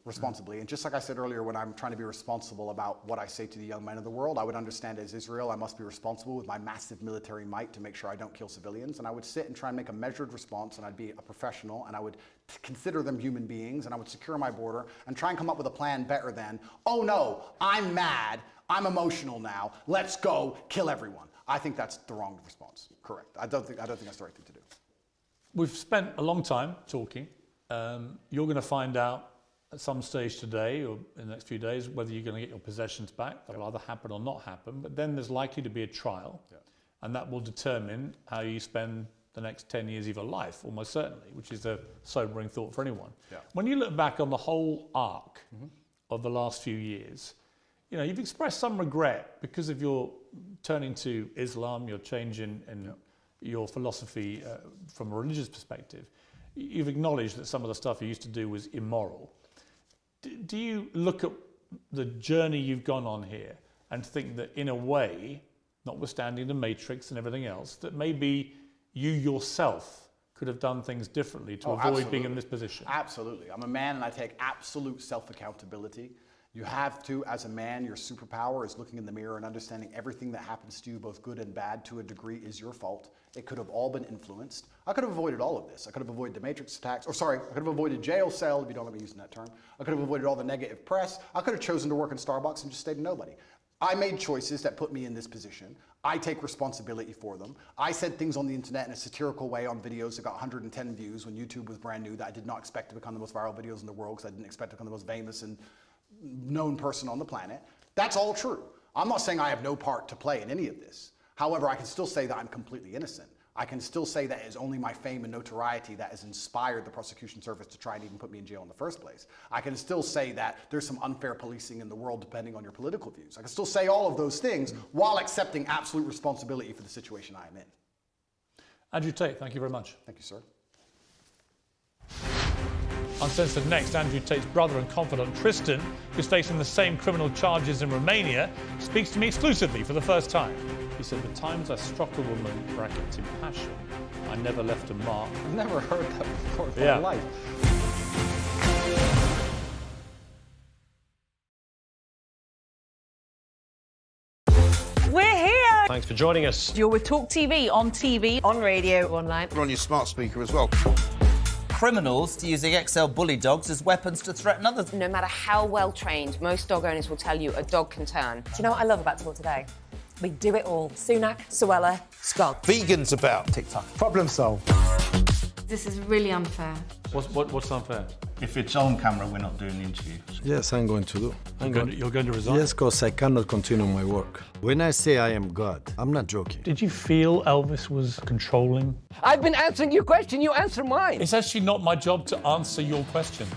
And just like I said earlier, when I'm trying to be responsible about what I say to the young men of the world, I would understand as Israel, I must be responsible with my massive military might to make sure I don't kill civilians. And I would sit and try and make a measured response, and I'd be a professional, and I would consider them human beings, and I would secure my border and try and come up with a plan better than, oh no, I'm mad, I'm emotional now, let's go kill everyone. I think that's the wrong response. Correct. I don't think that's the right thing to do. We've spent a long time talking. You're going to find out at some stage today or in the next few days whether you're going to get your possessions back. That'll either happen or not happen. But then there's likely to be a trial, and that will determine how you spend the next 10 years of your life, almost certainly, which is a sobering thought for anyone. When you look back on the whole arc of the last few years, you know, you've expressed some regret because of your turning to Islam, your change in your philosophy from a religious perspective. You've acknowledged that some of the stuff you used to do was immoral. Do you look at the journey you've gone on here and think that in a way, notwithstanding the Matrix and everything else, that maybe you yourself could have done things differently to avoid being in this position? Absolutely. I'm a man and I take absolute self-accountability. You have to, as a man, your superpower is looking in the mirror and understanding everything that happens to you, both good and bad, to a degree is your fault. It could have all been influenced. I could have avoided all of this. I could have avoided the Matrix attacks, I could have avoided jail cell, if you don't let me use that term. I could have avoided all the negative press. I could have chosen to work in Starbucks and just stayed a nobody. I made choices that put me in this position. I take responsibility for them. I said things on the internet in a satirical way on videos that got 110 views when YouTube was brand new that I did not expect to become the most viral videos in the world because I didn't expect to become the most famous and known person on the planet. That's all true. I'm not saying I have no part to play in any of this. However, I can still say that I'm completely innocent. I can still say that it is only my fame and notoriety that has inspired the prosecution service to try and even put me in jail in the first place. I can still say that there's some unfair policing in the world depending on your political views. I can still say all of those things while accepting absolute responsibility for the situation I am in. Andrew Tate, thank you very much. Thank you, sir. Uncensored next, Andrew Tate's brother and confidant Tristan, who's facing the same criminal charges in Romania, speaks to me exclusively for the first time. He said, "The times I struck a woman, brackets in passion, I never left a mark." I've never heard that before in my life. We're here! Thanks for joining us. You're with TalkTV, on TV, on radio, online. We're on your smart speaker as well. Criminals using XL bully dogs as weapons to threaten others. No matter how well trained, most dog owners will tell you a dog can turn. Do you know what I love about Talk Today? We do it all. Sunak, Suella, Scott. Vegans about. TikTok. Problem solved. This is really unfair. What's unfair? If it's on camera, we're not doing the interview. Yes, I'm going to do. You're going to resign? Yes, because I cannot continue my work. When I say I am God, I'm not joking. Did you feel Elvis was controlling? I've been answering your question, you answer mine. It's actually not my job to answer your questions.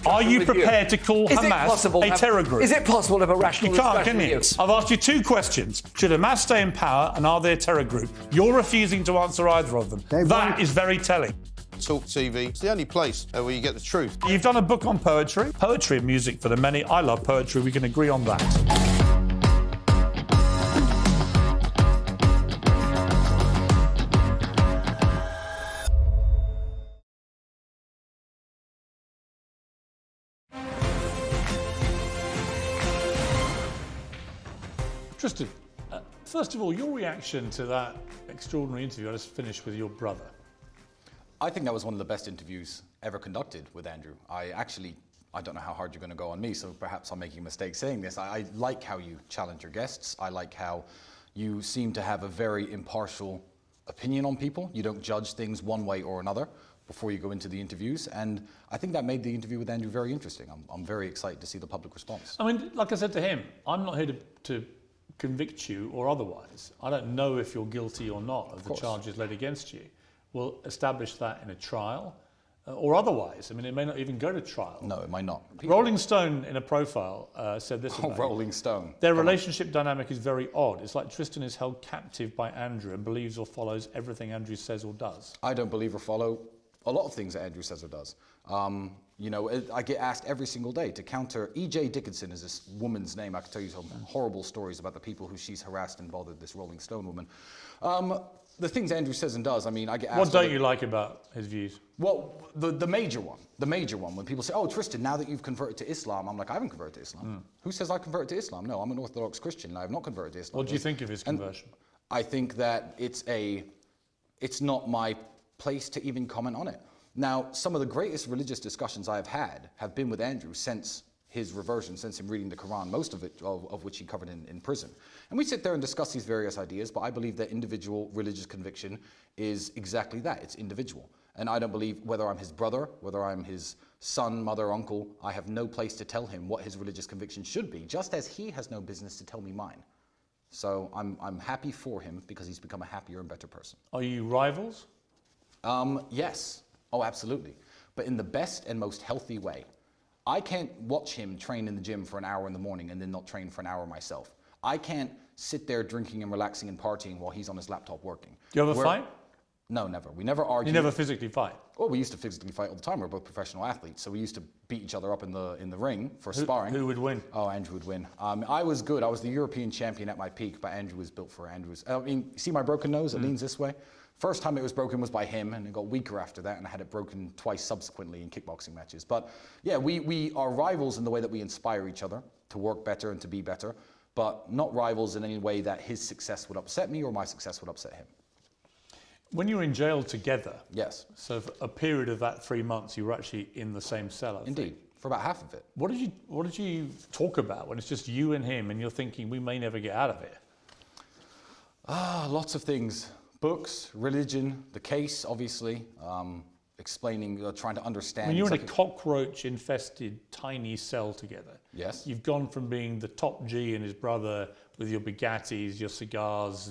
Are you prepared to call Hamas a terror group? Is it possible to have a rational discussion? You can't, can you? I've asked you two questions. Should Hamas stay in power and are they a terror group? You're refusing to answer either of them. That is very telling. TalkTV. It's the only place where you get the truth. You've done a book on poetry. Poetry and music for the many. I love poetry. We can agree on that. Tristan, first of all, your reaction to that extraordinary interview I just finished with your brother. I think that was one of the best interviews ever conducted with Andrew. I don't know how hard you're going to go on me, so perhaps I'm making a mistake saying this. I like how you challenge your guests. I like how you seem to have a very impartial opinion on people. You don't judge things one way or another before you go into the interviews, and I think that made the interview with Andrew very interesting. I'm very excited to see the public response. I mean, like I said to him, I'm not here to convict you or otherwise. I don't know if you're guilty or not of the charges laid against you. We'll establish that in a trial or otherwise. I mean, it may not even go to trial. No, it might not. Rolling Stone, in a profile, said this about Rolling Stone. Their relationship dynamic is very odd. It's like Tristan is held captive by Andrew and believes or follows everything Andrew says or does. I don't believe or follow a lot of things that Andrew says or does. You know, I get asked every single day to counter. E.J. Dickinson is this woman's name. I could tell you some horrible stories about the people who she's harassed and bothered, this Rolling Stone woman. The things Andrew says and does, I mean, I get asked... What don't you like about his views? Well, the major one, when people say, oh, Tristan, now that you've converted to Islam, I'm like, I haven't converted to Islam. Who says I converted to Islam? No, I'm an Orthodox Christian, and I have not converted to Islam. What do you think of his conversion? I think that it's not my place to even comment on it. Now, some of the greatest religious discussions I have had have been with Andrew since his reversion, since him reading the Quran, most of it, of which he covered in prison. And we sit there and discuss these various ideas, but I believe that individual religious conviction is exactly that, it's individual. And I don't believe, whether I'm his brother, whether I'm his son, mother, uncle, I have no place to tell him what his religious conviction should be, just as he has no business to tell me mine. So I'm happy for him because he's become a happier and better person. Are you rivals? Yes. Oh, absolutely. But in the best and most healthy way. I can't watch him train in the gym for an hour in the morning and then not train for an hour myself. I can't sit there drinking and relaxing and partying while he's on his laptop working. Do you ever fight? No, never. We never argue. You never physically fight? Oh, we used to physically fight all the time. We're both professional athletes, so we used to beat each other up in the ring for sparring. Who would win? Oh, Andrew would win. I was good. I was the European champion at my peak, but Andrew was built for Andrews. I mean, see my broken nose? It leans this way. First time it was broken was by him, and it got weaker after that, and I had it broken twice subsequently in kickboxing matches. But yeah, we are rivals in the way that we inspire each other to work better and to be better, but not rivals in any way that his success would upset me or my success would upset him. When you were in jail together, yes. So for a period of that 3 months, you were actually in the same cell. Indeed, for about half of it. What did you talk about when it's just you and him, and you're thinking we may never get out of it? Lots of things. Books, religion, the case, obviously, explaining, trying to understand. When you're in a cockroach-infested tiny cell together, yes, you've gone from being the top G and his brother with your Bugattis, your cigars,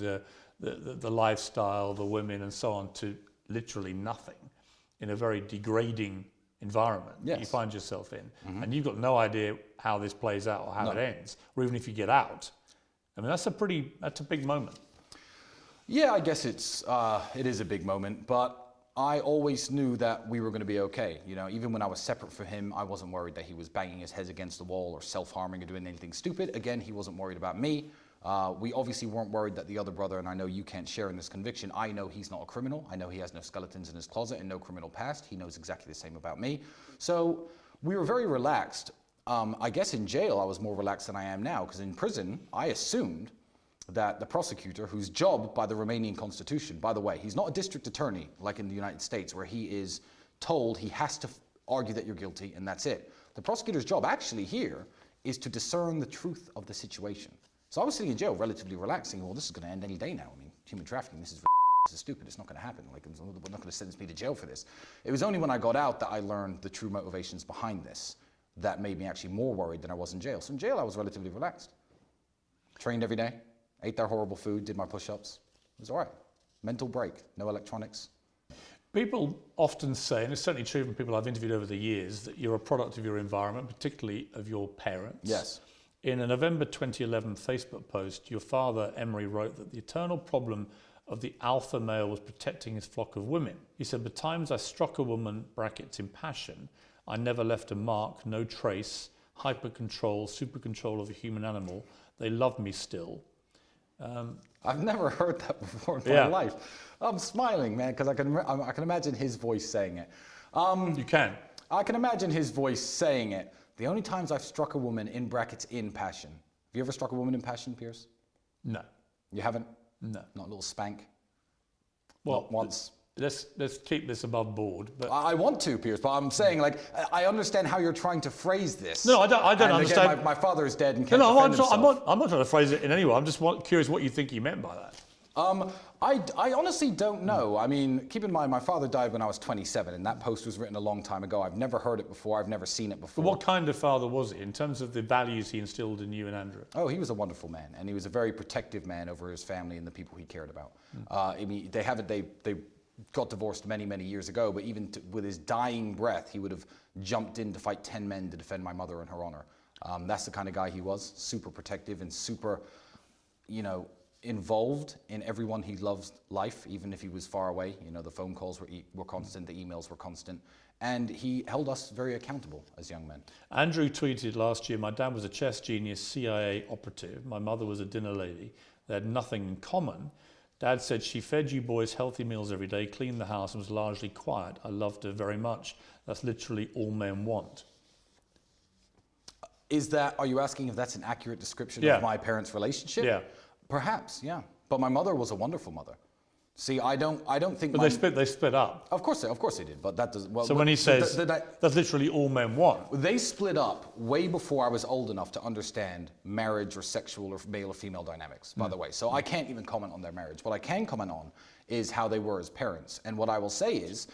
the lifestyle, the women, and so on, to literally nothing in a very degrading environment that you find yourself in, and you've got no idea how this plays out or how it ends, or even if you get out. I mean, that's a big moment. Yeah, I guess it is a big moment, but I always knew that we were going to be okay. You know, even when I was separate from him, I wasn't worried that he was banging his head against the wall or self-harming or doing anything stupid. Again, he wasn't worried about me. We obviously weren't worried that the other brother, and I know you can't share in this conviction, I know he's not a criminal. I know he has no skeletons in his closet and no criminal past. He knows exactly the same about me. So we were very relaxed. I guess in jail I was more relaxed than I am now, because in prison I assumed that the prosecutor, whose job by the Romanian constitution, by the way, he's not a district attorney like in the United States where he is told he has to argue that you're guilty and that's it. The prosecutor's job actually here is to discern the truth of the situation. So I was sitting in jail relatively relaxing. Well, this is going to end any day now. I mean, human trafficking, this is stupid. It's not going to happen. Like, they're not going to sentence me to jail for this. It was only when I got out that I learned the true motivations behind this that made me actually more worried than I was in jail. So in jail, I was relatively relaxed. Trained every day. Ate their horrible food, did my push-ups. It was all right. Mental break, no electronics. People often say, and it's certainly true from people I've interviewed over the years, that you're a product of your environment, particularly of your parents. Yes. In a November 2011 Facebook post, your father, Emery, wrote that the eternal problem of the alpha male was protecting his flock of women. He said, the times I struck a woman, brackets, in passion, I never left a mark, no trace, hyper control, super control of a human animal. They love me still. I've never heard that before in my life. I'm smiling, man, because I can imagine his voice saying it. You can. I can imagine his voice saying it. The only times I've struck a woman, in brackets, in passion. Have you ever struck a woman in passion, Piers? No. You haven't? No. Not a little spank? Well, not once? Let's keep this above board. But I want to, Piers, but I'm saying, like, I understand how you're trying to phrase this. No, I don't understand. Again, my father is dead and can't defend himself. I'm not trying to phrase it in any way. I'm just curious what you think he meant by that. I honestly don't know. I mean, keep in mind, my father died when I was 27, and that post was written a long time ago. I've never heard it before. I've never seen it before. But what kind of father was he, in terms of the values he instilled in you and Andrew? Oh, he was a wonderful man, and he was a very protective man over his family and the people he cared about. I mean, they got divorced many, many years ago, but even with his dying breath, he would have jumped in to fight 10 men to defend my mother and her honor. That's the kind of guy he was, super protective and super, involved in everyone he loves life, even if he was far away. You know, the phone calls were constant, the emails were constant, And he held us very accountable as young men. Andrew tweeted last year, my dad was a chess genius CIA operative. My mother was a dinner lady. They had nothing in common. Dad said she fed you boys healthy meals every day, cleaned the house and was largely quiet. I loved her very much. That's literally all men want. Are you asking if that's an accurate description Yeah. of my parents' relationship? Yeah. Perhaps, yeah. But my mother was a wonderful mother. See, I don't think. But they split up. Of course they did. But that does. Well, so when he says that's literally all men want, they split up way before I was old enough to understand marriage or sexual or male or female dynamics. By the way, so I can't even comment on their marriage. What I can comment on is how they were as parents. And what I will say is,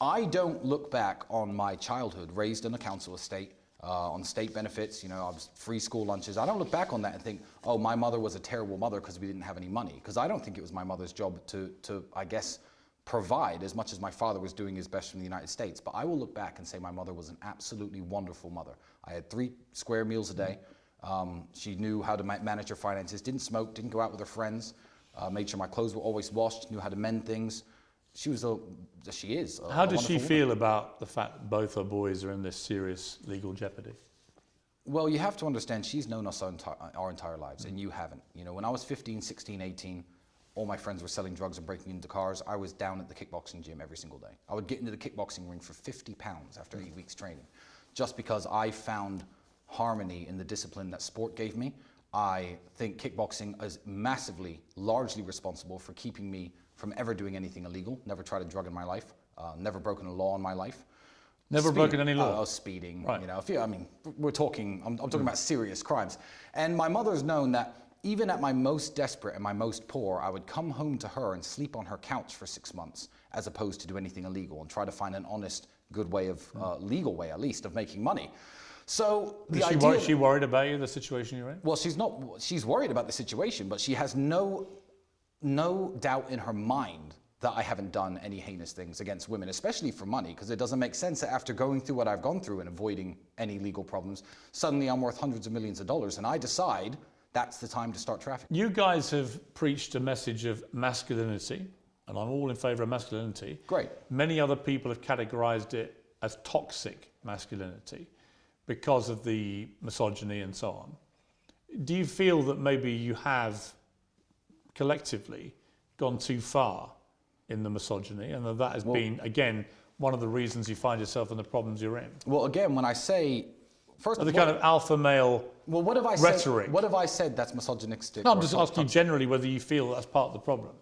I don't look back on my childhood raised in a council estate. On state benefits, I was free school lunches. I don't look back on that and think, oh, my mother was a terrible mother because we didn't have any money. Because I don't think it was my mother's job to, I guess, provide as much as my father was doing his best from the United States. But I will look back and say my mother was an absolutely wonderful mother. I had 3 square meals a day. She knew how to manage her finances, didn't smoke, didn't go out with her friends, made sure my clothes were always washed, knew how to mend things. She is. How does she feel about the fact that both her boys are in this serious legal jeopardy? Well, you have to understand, she's known us our entire lives, and you haven't. When I was 15, 16, 18, all my friends were selling drugs and breaking into cars. I was down at the kickboxing gym every single day. I would get into the kickboxing ring for 50 pounds after 8 weeks training, just because I found harmony in the discipline that sport gave me. I think kickboxing is massively, largely responsible for keeping me from ever doing anything illegal. Never tried a drug in my life. Never broken a law in my life. Never broken any law? Speeding. Right. We're talking. I'm talking about serious crimes. And my mother's known that even at my most desperate and my most poor, I would come home to her and sleep on her couch for 6 months, as opposed to do anything illegal and try to find an honest, good way of legal way at least of making money. So is she worried about you, the situation you're in? Well, she's not. She's worried about the situation, but she has no doubt in her mind that I haven't done any heinous things against women, especially for money, because it doesn't make sense that after going through what I've gone through and avoiding any legal problems, suddenly I'm worth hundreds of millions of dollars, and I decide that's the time to start trafficking. You guys have preached a message of masculinity, and I'm all in favour of masculinity. Great. Many other people have categorised it as toxic masculinity because of the misogyny and so on. Do you feel that maybe you have collectively gone too far in the misogyny, and that has been, again, one of the reasons you find yourself in the problems you're in? Well, again, when I say, first the kind of alpha male what have I rhetoric. Said, what have I said that's misogynistic? No, I'm just asking generally whether you feel that's part of the problem.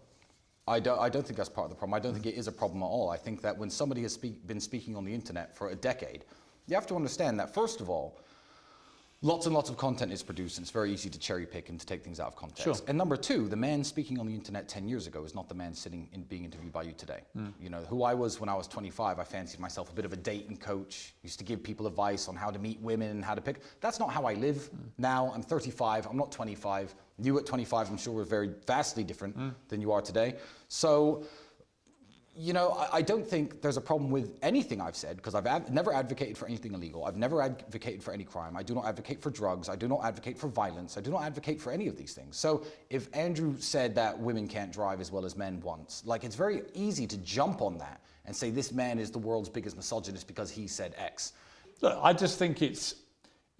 I don't think that's part of the problem. I don't think it is a problem at all. I think that when somebody has been speaking on the internet for a decade, you have to understand that, first of all, lots and lots of content is produced, and it's very easy to cherry pick and to take things out of context. Sure. And number 2, the man speaking on the internet 10 years ago is not the man sitting and being interviewed by you today. Who I was when I was 25, I fancied myself a bit of a dating coach, used to give people advice on how to meet women and how to pick. That's not how I live now. I'm 35, I'm not 25. You at 25, I'm sure we're very vastly different than you are today. So, I don't think there's a problem with anything I've said, because I've never advocated for anything illegal. I've never advocated for any crime. I do not advocate for drugs. I do not advocate for violence. I do not advocate for any of these things. So if Andrew said that women can't drive as well as men once, it's very easy to jump on that and say this man is the world's biggest misogynist because he said X. Look, I just think it's,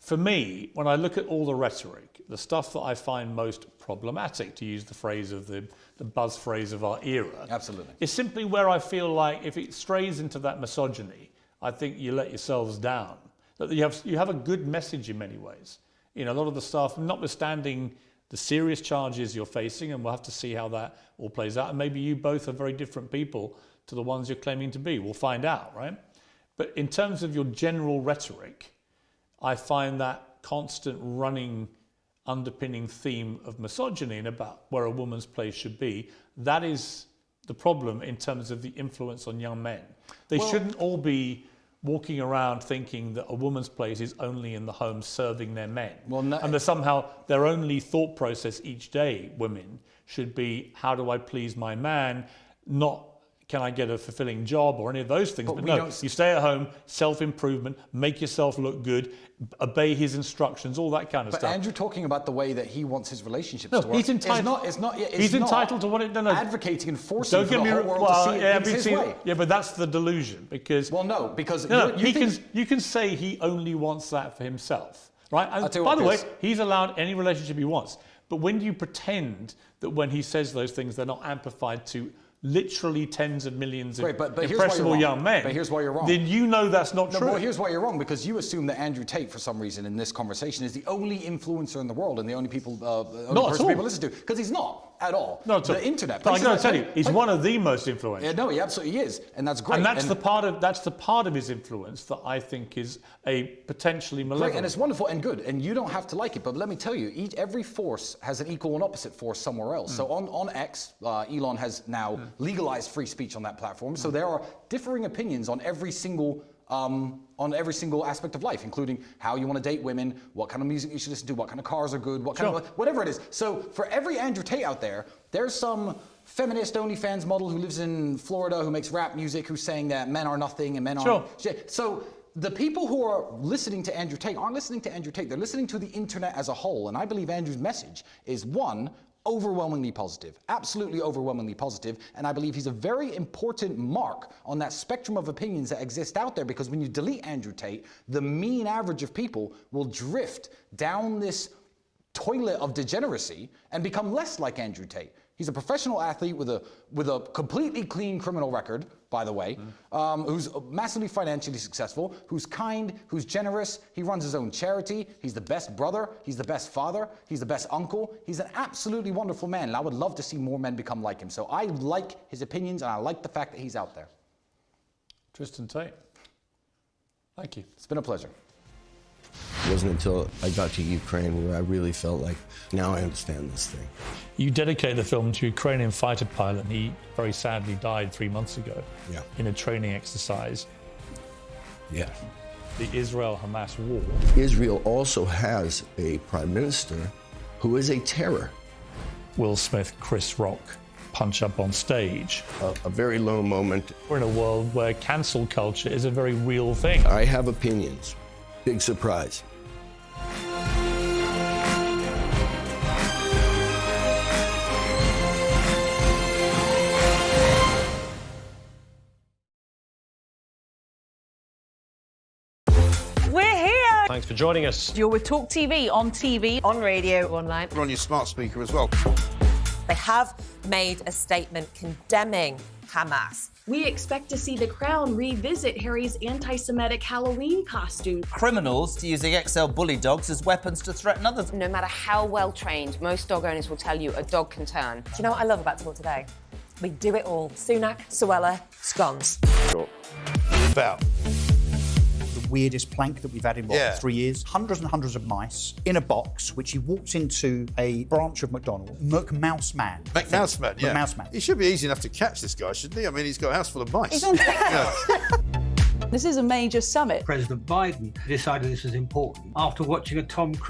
for me, when I look at all the rhetoric, the stuff that I find most problematic, to use the phrase of the buzz phrase of our era, absolutely, is simply where I feel like if it strays into that misogyny, I think you let yourselves down. That you have a good message in many ways. A lot of the stuff, notwithstanding the serious charges you're facing, and we'll have to see how that all plays out. And maybe you both are very different people to the ones you're claiming to be. We'll find out, right? But in terms of your general rhetoric, I find that constant running underpinning theme of misogyny and about where a woman's place should be, that is the problem in terms of the influence on young men. They shouldn't all be walking around thinking that a woman's place is only in the home serving their men. And that somehow their only thought process each day, women, should be, how do I please my man, not can I get a fulfilling job or any of those things? But But we no, don't- you stay at home, self-improvement, make yourself look good, obey his instructions, all that kind of But stuff. Andrew talking about the way that he wants his relationships No, to work. he's entitled. He's entitled to what it. No, advocating and forcing Don't for get the me whole wrong. world to see Yeah, things his way. yeah, but that's the delusion because. Well, no, because No, you think you can say he only wants that for himself, right? And I'll tell you by what, the way, Piers. he's allowed any relationship he wants. But when you pretend that when he says those things, they're not amplified to literally tens of millions of Great, but here's why you're impressionable wrong. young men, But here's why you're wrong. then you know that's not No, true. well, here's why you're wrong, because you assume that Andrew Tate, for some reason, in this conversation, is the only influencer in the world and the only people, only Not at person all. people listen to. Because he's not at all. Not at all. The internet. But I'm places going to like- tell you, he's one of the most influential. Yeah, no, he absolutely is, and that's great. And that's the part of his influence that I think is a potentially malevolent. Great, and it's wonderful and good, and you don't have to like it. But let me tell you, every force has an equal and opposite force somewhere else. So on X, Elon has now legalized free speech on that platform. So there are differing opinions on every single aspect of life, including how you want to date women, what kind of music you should listen to, what kind of cars are good, what kind of whatever it is. So for every Andrew Tate out there, there's some feminist OnlyFans model who lives in Florida who makes rap music who's saying that men are nothing and men aren't shit. So the people who are listening to Andrew Tate aren't listening to Andrew Tate. They're listening to the internet as a whole. And I believe Andrew's message is one, overwhelmingly positive, absolutely overwhelmingly positive, and I believe he's a very important mark on that spectrum of opinions that exist out there, because when you delete Andrew Tate, the mean average of people will drift down this toilet of degeneracy and become less like Andrew Tate. He's a professional athlete with a completely clean criminal record, by the way, who's massively financially successful, who's kind, who's generous. He runs his own charity. He's the best brother. He's the best father. He's the best uncle. He's an absolutely wonderful man, and I would love to see more men become like him. So I like his opinions, and I like the fact that he's out there. Tristan Tate. Thank you. It's been a pleasure. It wasn't until I got to Ukraine where I really felt like, now I understand this thing. You dedicated the film to a Ukrainian fighter pilot, and he very sadly died 3 months ago in a training exercise. Yeah. The Israel-Hamas war. Israel also has a prime minister who is a terror. Will Smith, Chris Rock punch up on stage. A very low moment. We're in a world where cancel culture is a very real thing. I have opinions. Big surprise. We're here. Thanks for joining us. You're with Talk TV, on TV, on radio, online. We're on your smart speaker as well. They have made a statement condemning Hamas. We expect to see The Crown revisit Harry's anti-Semitic Halloween costume. Criminals using XL bully dogs as weapons to threaten others. No matter how well trained, most dog owners will tell you a dog can turn. Do you know what I love about Talk today? We do it all. Sunak, Suella, scones. About. The weirdest plank that we've had in, 3 years? Hundreds and hundreds of mice in a box, which he walked into a branch of McDonald's. McMouse Man. McMouse Man, yeah. McMouse Man. He should be easy enough to catch, this guy, shouldn't he? I mean, he's got a house full of mice. This is a major summit. President Biden decided this was important after watching a Tom Cruise